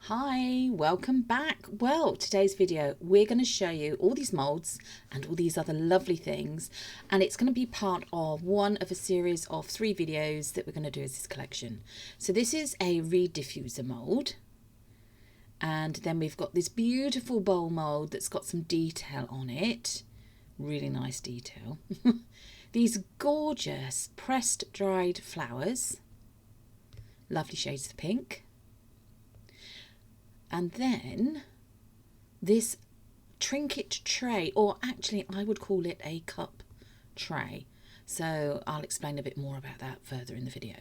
Hi, welcome back. Well, today's video, we're going to show you all these molds and all these other lovely things. And it's going to be part of one of a series of 3 videos that we're going to do as this collection. So this is a reed diffuser mold. And then we've got this beautiful bowl mold that's got some detail on it. Really nice detail. These gorgeous pressed dried flowers. Lovely shades of pink. And then this trinket tray, or actually I would call it a cup tray. So I'll explain a bit more about that further in the video.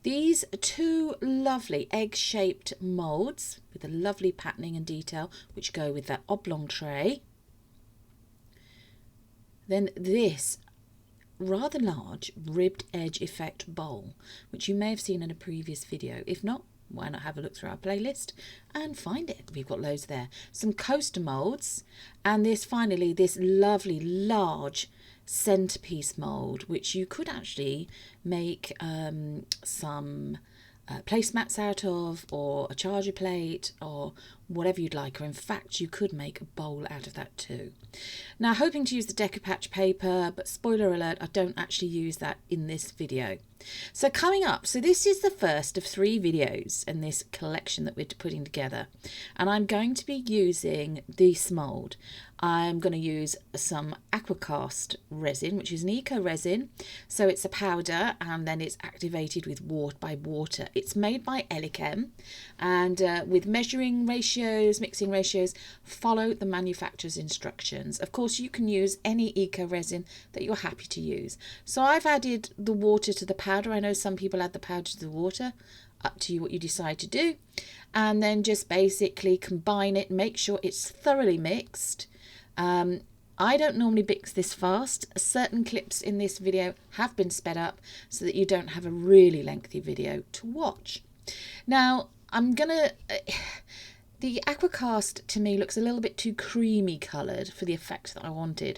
These 2 lovely egg-shaped moulds with a lovely patterning and detail which go with that oblong tray. Then this rather large ribbed edge effect bowl, which you may have seen in a previous video. If not, why not have a look through our playlist and find it? We've got loads there. Some coaster molds, and finally this lovely large centerpiece mold, which you could actually make some placemats out of, or a charger plate, or whatever you'd like, or in fact you could make a bowl out of that too. Now, hoping to use the decoupage paper, but spoiler alert, I don't actually use that in this video. So coming up, so this is the first of 3 videos in this collection that we're putting together, and I'm going to be using this mold. I'm going to use some aquacast resin, which is an eco resin. So it's a powder and then it's activated with water. It's made by Elichem, and with measuring ratios, mixing ratios, follow the manufacturer's instructions. Of course, you can use any eco resin that you're happy to use. So I've added the water to the powder. I know some people add the powder to the water. Up to you what you decide to do. And then just basically combine it, make sure it's thoroughly mixed. I don't normally mix this fast. Certain clips in this video have been sped up so that you don't have a really lengthy video to watch. Now, the aquacast to me looks a little bit too creamy coloured for the effect that I wanted.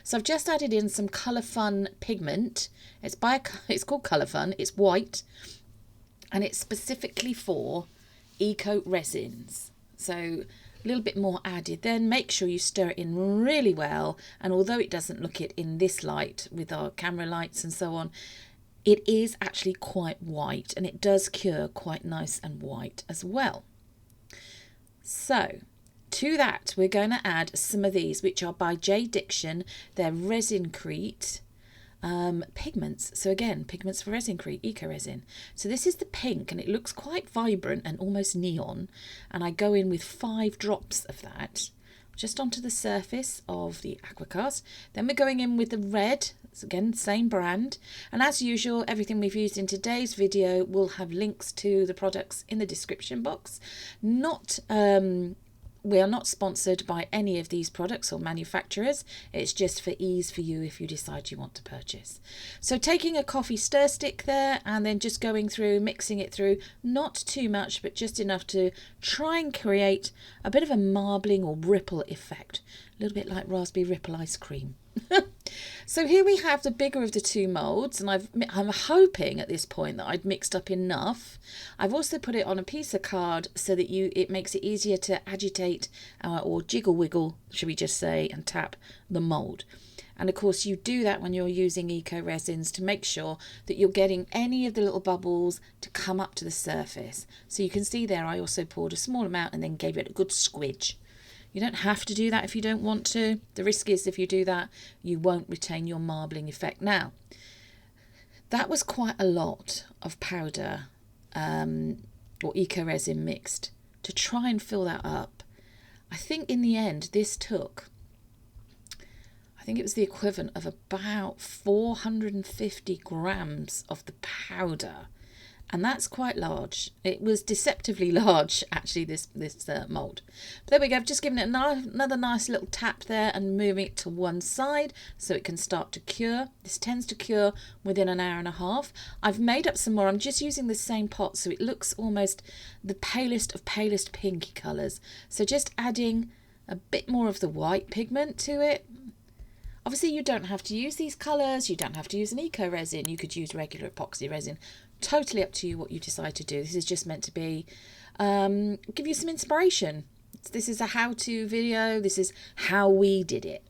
So I've just added in some Colour Fun pigment. It's called Colour Fun. It's white, and it's specifically for eco resins. So a little bit more added. Then make sure you stir it in really well, and although it doesn't look it in this light with our camera lights and so on, it is actually quite white, and it does cure quite nice and white as well. So to that we're going to add some of these, which are by J Diction. They're Resincrete pigments. So again, pigments for Resincrete, eco resin. So this is the pink, and it looks quite vibrant and almost neon, and I go in with 5 drops of that just onto the surface of the aquacast. Then we're going in with the red. It's again same brand, and as usual, everything we've used in today's video will have links to the products in the description box. We are not sponsored by any of these products or manufacturers. It's just for ease for you if you decide you want to purchase. So taking a coffee stir stick there, and then just going through, mixing it through, not too much, but just enough to try and create a bit of a marbling or ripple effect, a little bit like raspberry ripple ice cream. So here we have the bigger of the 2 moulds, and I'm hoping at this point that I'd mixed up enough. I've also put it on a piece of card so that it makes it easier to agitate or jiggle wiggle, should we just say, and tap the mould. And of course you do that when you're using eco resins to make sure that you're getting any of the little bubbles to come up to the surface. So you can see there I also poured a small amount and then gave it a good squidge. You don't have to do that if you don't want to. The risk is if you do that, you won't retain your marbling effect. Now, that was quite a lot of powder or eco resin mixed to try and fill that up. I think in the end, this took, I think it was the equivalent of about 450 grams of the powder. And that's quite large. It was deceptively large, actually, this mould. But there we go. I've just given it another nice little tap there and moving it to one side so it can start to cure. This tends to cure within an hour and a half. I've made up some more. I'm just using the same pot, so it looks almost the palest of palest pinky colours. So just adding a bit more of the white pigment to it. Obviously, you don't have to use these colours. You don't have to use an eco resin. You could use regular epoxy resin. Totally up to you what you decide to do. This is just meant to be give you some inspiration. This is a how-to video. This is how we did it.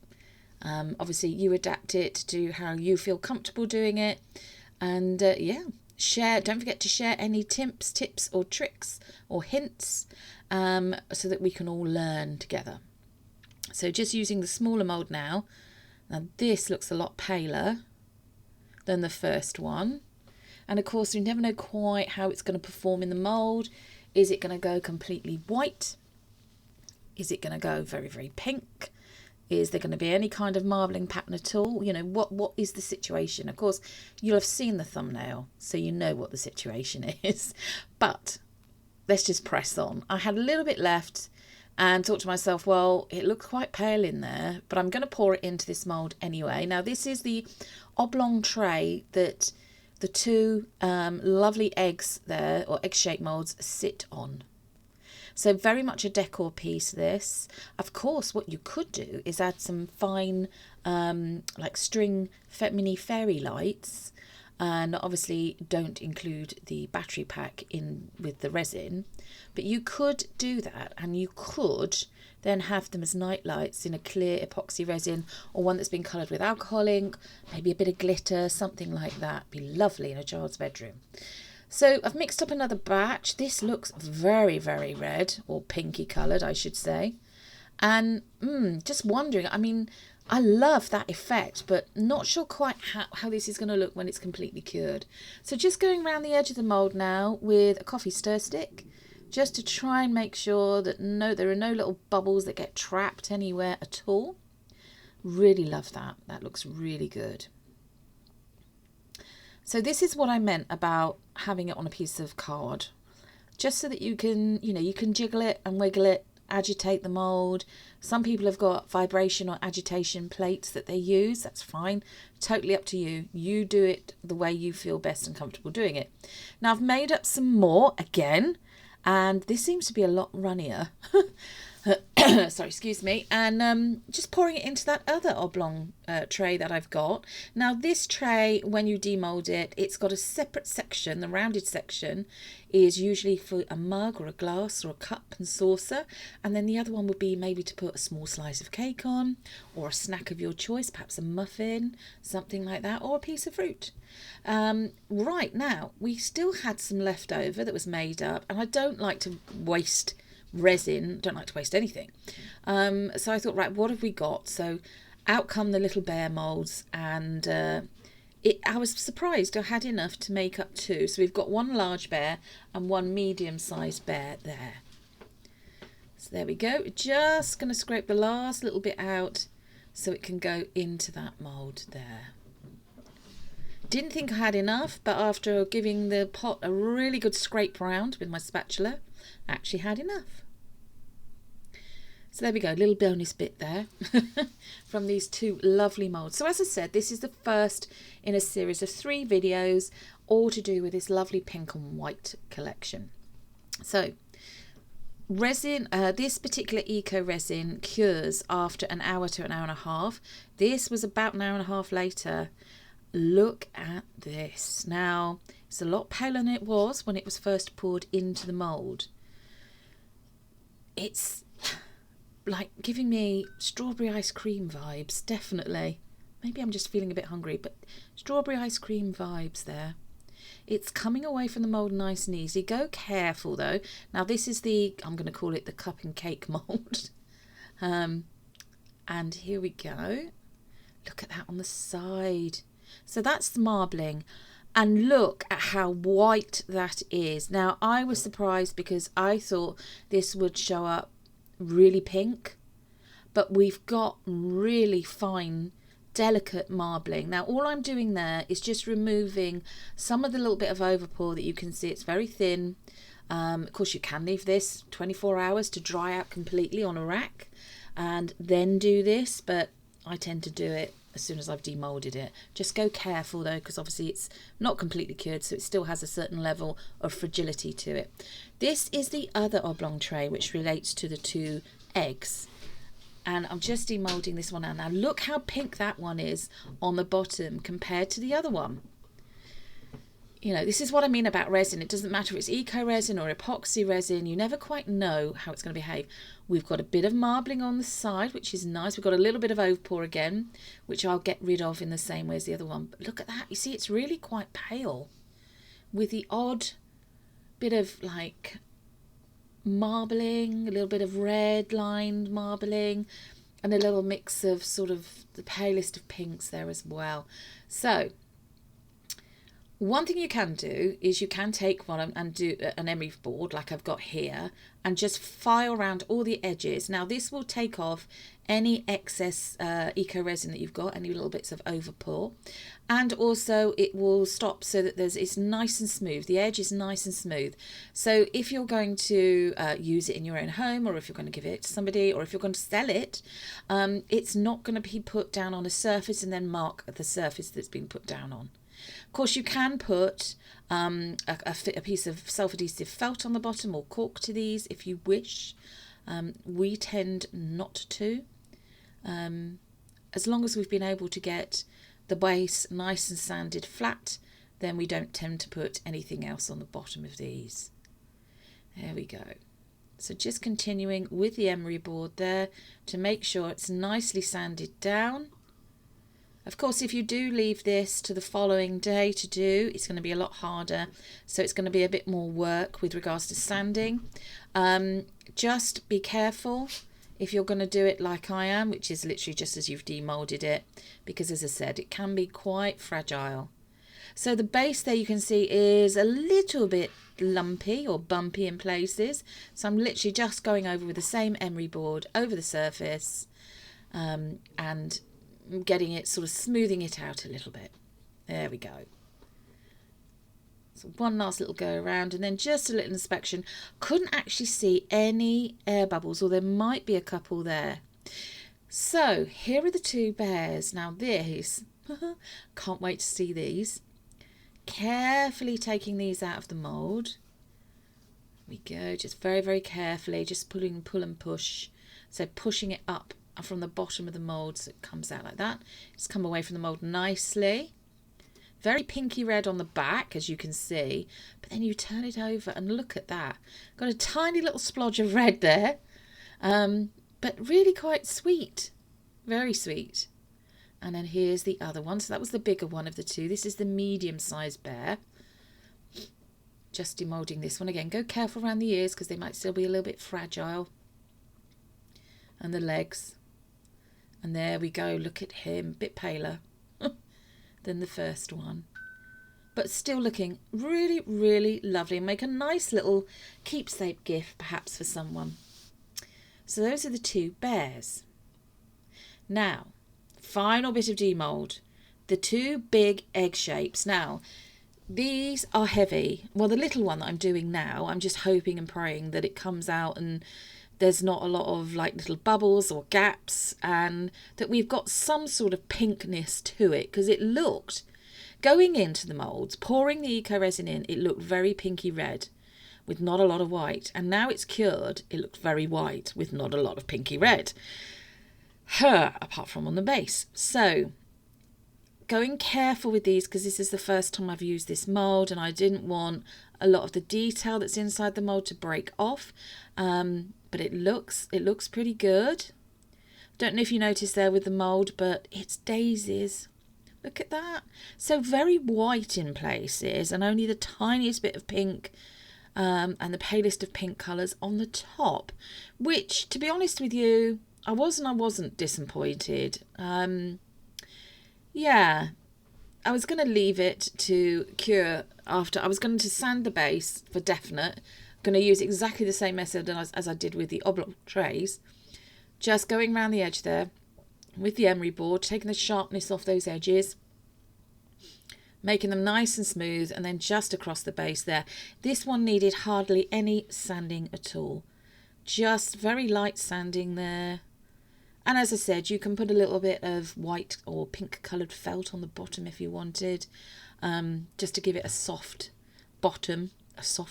Obviously, you adapt it to how you feel comfortable doing it. And yeah, share. Don't forget to share any tips or tricks or hints so that we can all learn together. So just using the smaller mould now. Now this looks a lot paler than the first one. And of course, we never know quite how it's going to perform in the mould. Is it going to go completely white? Is it going to go very, very pink? Is there going to be any kind of marbling pattern at all? You know, what is the situation? Of course, you'll have seen the thumbnail, so you know what the situation is. But let's just press on. I had a little bit left and thought to myself, well, it looks quite pale in there, but I'm going to pour it into this mould anyway. Now, this is the oblong tray that the two lovely eggs there, or egg-shaped moulds, sit on. So very much a decor piece, this. Of course, what you could do is add some fine, like string mini fairy lights. And obviously don't include the battery pack in with the resin. But you could do that, and you could then have them as night lights in a clear epoxy resin, or one that's been coloured with alcohol ink, maybe a bit of glitter, something like that. Be lovely in a child's bedroom. So I've mixed up another batch. This looks very, very red, or pinky coloured, I should say. And just wondering, I mean, I love that effect, but not sure quite how this is going to look when it's completely cured. So just going around the edge of the mould now with a coffee stir stick, just to try and make sure that there are no little bubbles that get trapped anywhere at all. Really love that. That looks really good. So this is what I meant about having it on a piece of card, just so that you can, you can jiggle it and wiggle it, agitate the mould. Some people have got vibration or agitation plates that they use. That's fine. Totally up to you. You do it the way you feel best and comfortable doing it. Now I've made up some more again, and this seems to be a lot runnier. Sorry, excuse me. And just pouring it into that other oblong tray that I've got. Now this tray, when you demold it, it's got a separate section. The rounded section is usually for a mug or a glass or a cup and saucer. And then the other one would be maybe to put a small slice of cake on, or a snack of your choice, perhaps a muffin, something like that, or a piece of fruit. Right, now, we still had some left over that was made up, and I don't like to waste resin, don't like to waste anything. So I thought, right, what have we got? So out come the little bear moulds, and I was surprised I had enough to make up two. So we've got one large bear and one medium-sized bear there. So there we go. Just going to scrape the last little bit out so it can go into that mould there. Didn't think I had enough, but after giving the pot a really good scrape round with my spatula, I actually had enough. So there we go, a little bonus bit there from these two lovely moulds. So as I said, this is the first in a series of 3 videos, all to do with this lovely pink and white collection. So resin, this particular eco resin cures after an hour to an hour and a half. This was about an hour and a half later. Look at this. Now, it's a lot paler than it was when it was first poured into the mould. It's like giving me strawberry ice cream vibes, definitely. Maybe I'm just feeling a bit hungry, but strawberry ice cream vibes there. It's coming away from the mould nice and easy. Go careful though. Now this is I'm going to call it the cup and cake mould. And here we go. Look at that on the side. So that's the marbling. And look at how white that is. Now, I was surprised because I thought this would show up really pink. But we've got really fine, delicate marbling. Now, all I'm doing there is just removing some of the little bit of overpour that you can see. It's very thin. Of course, you can leave this 24 hours to dry out completely on a rack and then do this. But I tend to do it as soon as I've demolded it. Just go careful though, because obviously it's not completely cured, so it still has a certain level of fragility to it. This is the other oblong tray which relates to the 2 eggs, and I'm just demolding this one out. Now look how pink that one is on the bottom compared to the other one. You know, this is what I mean about resin. It doesn't matter if it's eco resin or epoxy resin. You never quite know how it's going to behave. We've got a bit of marbling on the side, which is nice. We've got a little bit of overpour again, which I'll get rid of in the same way as the other one. But look at that. You see, it's really quite pale with the odd bit of like marbling, a little bit of red lined marbling, and a little mix of sort of the palest of pinks there as well. So one thing you can do is you can take one and do an emery board like I've got here and just file around all the edges. Now this will take off any excess eco resin that you've got, any little bits of overpour, and also it will stop so that it's nice and smooth. The edge is nice and smooth. So if you're going to use it in your own home, or if you're going to give it to somebody, or if you're going to sell it, it's not going to be put down on a surface and then mark the surface that's been put down on. Of course, you can put a piece of self-adhesive felt on the bottom or cork to these if you wish. We tend not to. As long as we've been able to get the base nice and sanded flat, then we don't tend to put anything else on the bottom of these. There we go. So just continuing with the emery board there to make sure it's nicely sanded down. Of course, if you do leave this to the following day to do, it's going to be a lot harder. So it's going to be a bit more work with regards to sanding. Just be careful if you're going to do it like I am, which is literally just as you've demolded it, because as I said, it can be quite fragile. So the base there you can see is a little bit lumpy or bumpy in places. So I'm literally just going over with the same emery board over the surface and getting it, sort of smoothing it out a little bit. There we go. So one last little go around and then just a little inspection. Couldn't actually see any air bubbles, or there might be a couple there. So here are the two bears. Now these, can't wait to see these. Carefully taking these out of the mould. There we go, just very, very carefully, just pull and push. So pushing it up from the bottom of the mould so it comes out like that. It's come away from the mould nicely. Very pinky red on the back, as you can see, but then you turn it over and look at that. Got a tiny little splodge of red there, but really quite sweet, very sweet. And then here's the other one. So that was the bigger one of the two. This is the medium-sized bear. Just demoulding this one again. Go careful around the ears because they might still be a little bit fragile. And the legs. And there we go, look at him, a bit paler than the first one. But still looking really, really lovely. Make a nice little keepsake gift perhaps for someone. So those are the two bears. Now, final bit of demould. The two big egg shapes. Now, these are heavy. Well, the little one that I'm doing now, I'm just hoping and praying that it comes out and there's not a lot of like little bubbles or gaps, and that we've got some sort of pinkness to it, because it looked, going into the moulds, pouring the eco resin in, it looked very pinky red with not a lot of white, and now it's cured, it looked very white with not a lot of pinky red, apart from on the base. So going careful with these, because this is the first time I've used this mould and I didn't want a lot of the detail that's inside the mould to break off. But it looks pretty good. Don't know if you noticed there with the mould, but it's daisies. Look at that. So very white in places and only the tiniest bit of pink and the palest of pink colours on the top, which, to be honest with you, I wasn't disappointed. Yeah, I was going to leave it to cure after. I was going to sand the base for definite. Going to use exactly the same method as I did with the oblong trays. Just going around the edge there with the emery board, taking the sharpness off those edges, making them nice and smooth, and then just across the base there. This one needed hardly any sanding at all. Just very light sanding there. And as I said, you can put a little bit of white or pink coloured felt on the bottom if you wanted, just to give it a soft bottom, so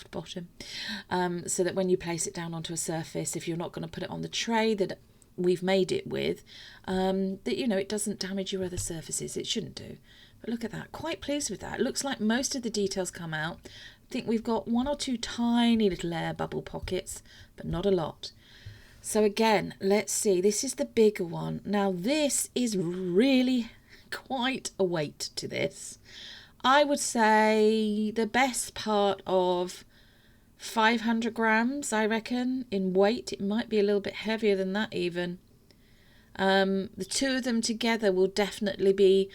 that when you place it down onto a surface, if you're not going to put it on the tray that we've made it with, that, you know, it doesn't damage your other surfaces. It shouldn't do. But look at that, quite pleased with that. It looks like most of the details come out. I think we've got 1 or 2 tiny little air bubble pockets, but not a lot. So again, let's see, this is the bigger one. Now this is really quite a weight to this. I would say the best part of 500 grams, I reckon, in weight. It might be a little bit heavier than that even. The two of them together will definitely be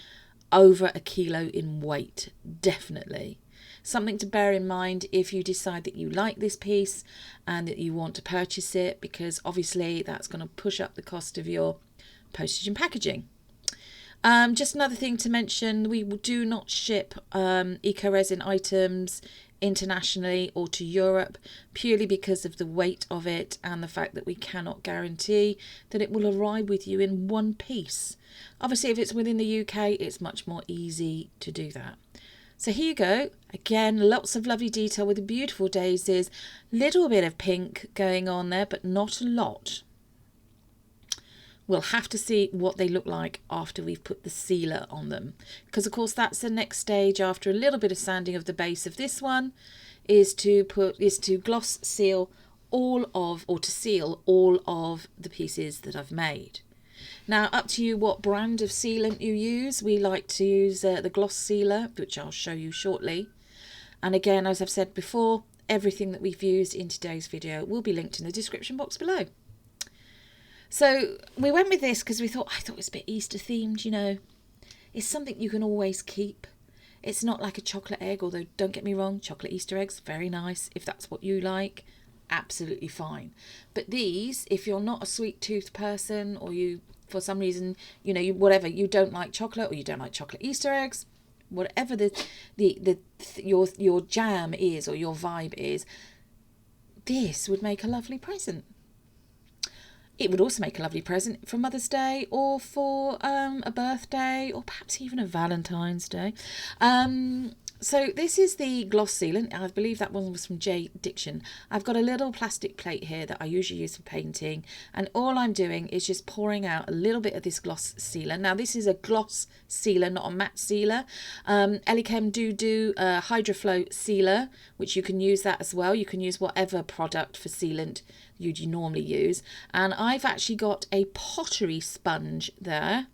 over 1 kilo in weight, definitely. Something to bear in mind if you decide that you like this piece and that you want to purchase it, because obviously that's going to push up the cost of your postage and packaging. Just another thing to mention, we do not ship eco resin items internationally or to Europe, purely because of the weight of it and the fact that we cannot guarantee that it will arrive with you in one piece. Obviously, if it's within the UK, it's much more easy to do that. So here you go. Again, lots of lovely detail with the beautiful daisies. Little bit of pink going on there, but not a lot. We'll have to see what they look like after we've put the sealer on them, because of course that's the next stage after a little bit of sanding of the base of this one, is to gloss seal all of, or to seal all of the pieces that I've made. Now, up to you what brand of sealant you use. We like to use the gloss sealer, which I'll show you shortly. And again, as I've said before, everything that we've used in today's video will be linked in the description box below. So we went with this because I thought it was a bit Easter themed, you know. It's something you can always keep. It's not like a chocolate egg, although don't get me wrong, chocolate Easter eggs, very nice. If that's what you like, absolutely fine. But these, if you're not a sweet tooth person, or you, for some reason, you know, you don't like chocolate, or you don't like chocolate Easter eggs, whatever your jam is or your vibe is, this would make a lovely present. It would also make a lovely present for Mother's Day, or for a birthday, or perhaps even a Valentine's Day. So this is the gloss sealant. I believe that one was from J. Diction. I've got a little plastic plate here that I usually use for painting, and all I'm doing is just pouring out a little bit of this gloss sealer. Now this is a gloss sealer, not a matte sealer. Elechem do a Hydroflow sealer, which you can use that as well. You can use whatever product for sealant you'd normally use. And I've actually got a pottery sponge there.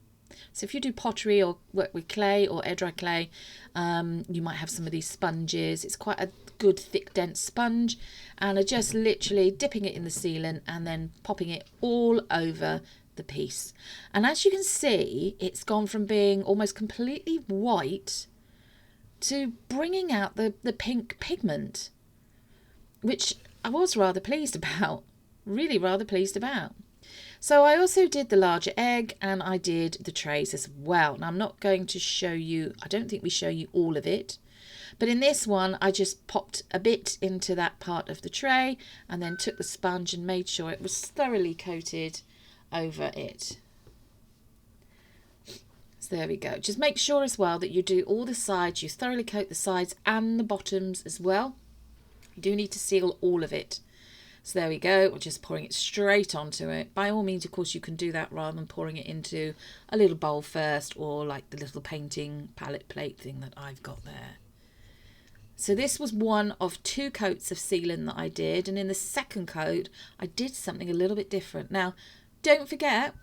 So if you do pottery or work with clay or air dry clay, you might have some of these sponges. It's quite a good thick dense sponge, and are just literally dipping it in the sealant and then popping it all over the piece. And as you can see, it's gone from being almost completely white to bringing out the pink pigment, which I was rather pleased about, really rather pleased about. So I also did the larger egg, and I did the trays as well. Now I'm not going to show you, I don't think we show you all of it, but in this one I just popped a bit into that part of the tray and then took the sponge and made sure it was thoroughly coated over it. So there we go. Just make sure as well that you do all the sides, you thoroughly coat the sides and the bottoms as well. You do need to seal all of it. So there we go, we're just pouring it straight onto it. By all means, of course, you can do that rather than pouring it into a little bowl first, or like the little painting palette plate thing that I've got there. So this was one of 2 coats of sealant that I did, and in the second coat, I did something a little bit different. Now, don't forget,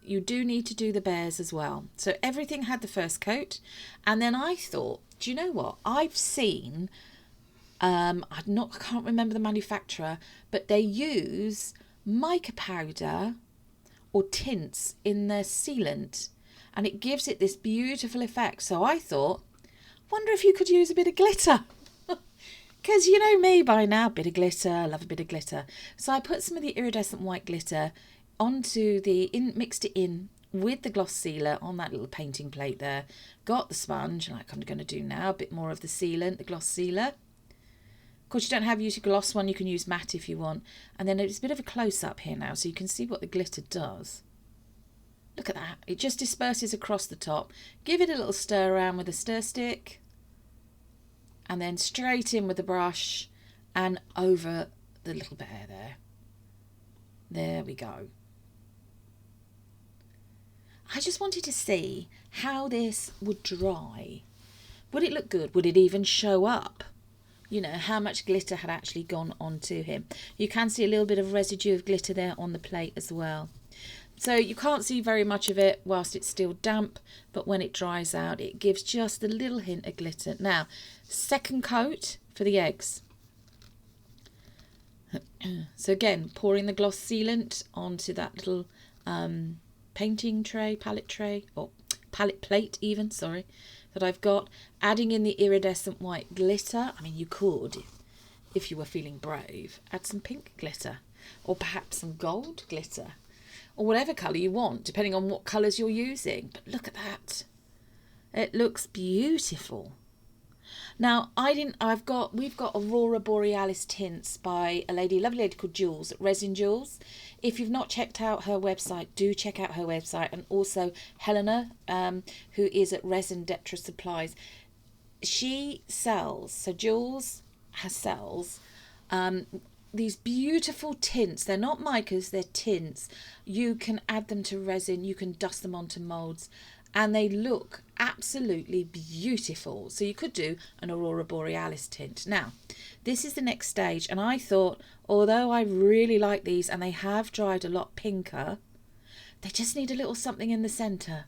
you do need to do the bears as well. So everything had the first coat, and then I thought, do you know what? I've seen... I can't remember the manufacturer, but they use mica powder or tints in their sealant, and it gives it this beautiful effect. So I thought, wonder if you could use a bit of glitter, because you know me by now, bit of glitter, I love a bit of glitter. So I put some of the iridescent white glitter onto mixed it in with the gloss sealer on that little painting plate there. Got the sponge, like I'm going to do now, a bit more of the sealant, the gloss sealer. Of course, you don't have to use a gloss one, you can use matte if you want. And then it's a bit of a close-up here now, so you can see what the glitter does. Look at that. It just disperses across the top. Give it a little stir around with a stir stick. And then straight in with the brush and over the little bear there. There we go. I just wanted to see how this would dry. Would it look good? Would it even show up? You know, how much glitter had actually gone onto him. You can see a little bit of residue of glitter there on the plate as well. So you can't see very much of it whilst it's still damp, but when it dries out, it gives just a little hint of glitter. Now, second coat for the eggs. So again, pouring the gloss sealant onto that little painting tray, palette tray, or palette plate even, sorry, that I've got. Adding in the iridescent white glitter. I mean, you could, if you were feeling brave, add some pink glitter, or perhaps some gold glitter, or whatever colour you want, depending on what colours you're using. But look at that. It looks beautiful. Now, we've got Aurora Borealis tints by a lovely lady called Jules at Resin Jules. If you've not checked out her website, do check out her website. And also Helena, who is at Resin Detra Supplies. She sells, so Jules sells these beautiful tints. They're not micas, they're tints. You can add them to resin, you can dust them onto moulds, and they look absolutely beautiful. So you could do an Aurora Borealis tint. Now, this is the next stage, and I thought, although I really like these and they have dried a lot pinker, they just need a little something in the centre.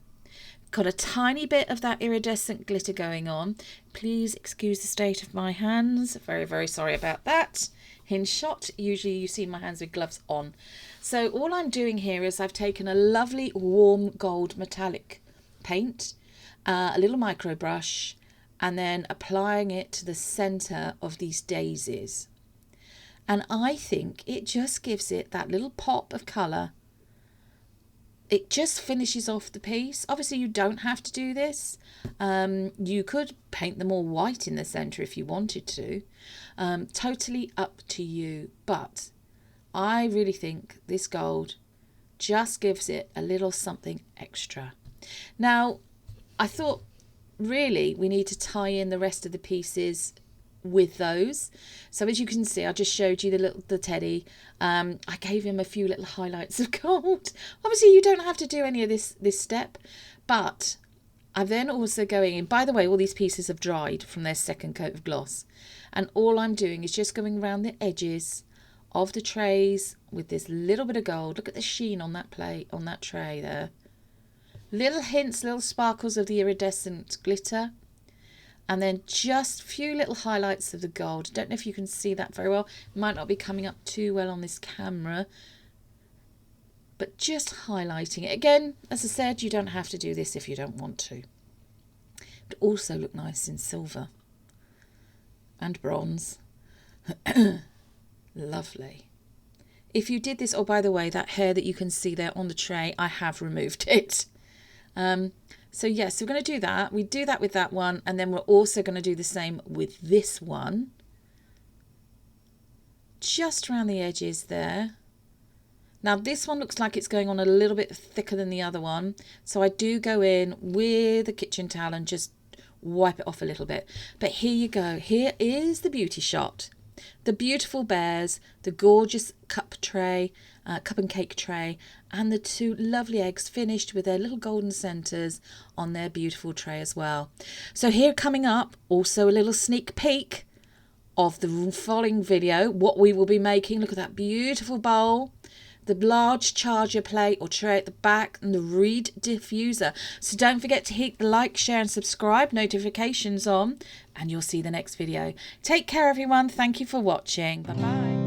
Got a tiny bit of that iridescent glitter going on. Please excuse the state of my hands. Very, very sorry about that. In shot, usually you see my hands with gloves on. So all I'm doing here is I've taken a lovely warm gold metallic paint, a little micro brush, and then applying it to the centre of these daisies. And I think it just gives it that little pop of colour. It just finishes off the piece. Obviously, you don't have to do this. You could paint them all white in the centre if you wanted to. Totally up to you. But I really think this gold just gives it a little something extra. Now, I thought really we need to tie in the rest of the pieces with those. So as you can see, I just showed you the teddy. I gave him a few little highlights of gold. Obviously you don't have to do any of this step, but I'm then also going in. By the way, all these pieces have dried from their second coat of gloss, and all I'm doing is just going around the edges of the trays with this little bit of gold. Look at the sheen on that plate, on that tray there. Little hints, little sparkles of the iridescent glitter. And then just a few little highlights of the gold. Don't know if you can see that very well. Might not be coming up too well on this camera. But just highlighting it. Again, as I said, you don't have to do this if you don't want to. But also look nice in silver. And bronze. Lovely. If you did this, oh, by the way, that hair that you can see there on the tray, I have removed it. So yes, we're going to do that. We do that with that one, and then we're also going to do the same with this one. Just around the edges there. Now this one looks like it's going on a little bit thicker than the other one, so I do go in with a kitchen towel and just wipe it off a little bit. But here you go. Here is the beauty shot. The beautiful bears, the gorgeous cup and cake tray, and the two lovely eggs finished with their little golden centres on their beautiful tray as well. So here coming up, also a little sneak peek of the following video, what we will be making. Look at that beautiful bowl, the large charger plate or tray at the back, and the reed diffuser. So don't forget to hit the like, share and subscribe, notifications on, and you'll see the next video. Take care everyone. Thank you for watching. Bye bye.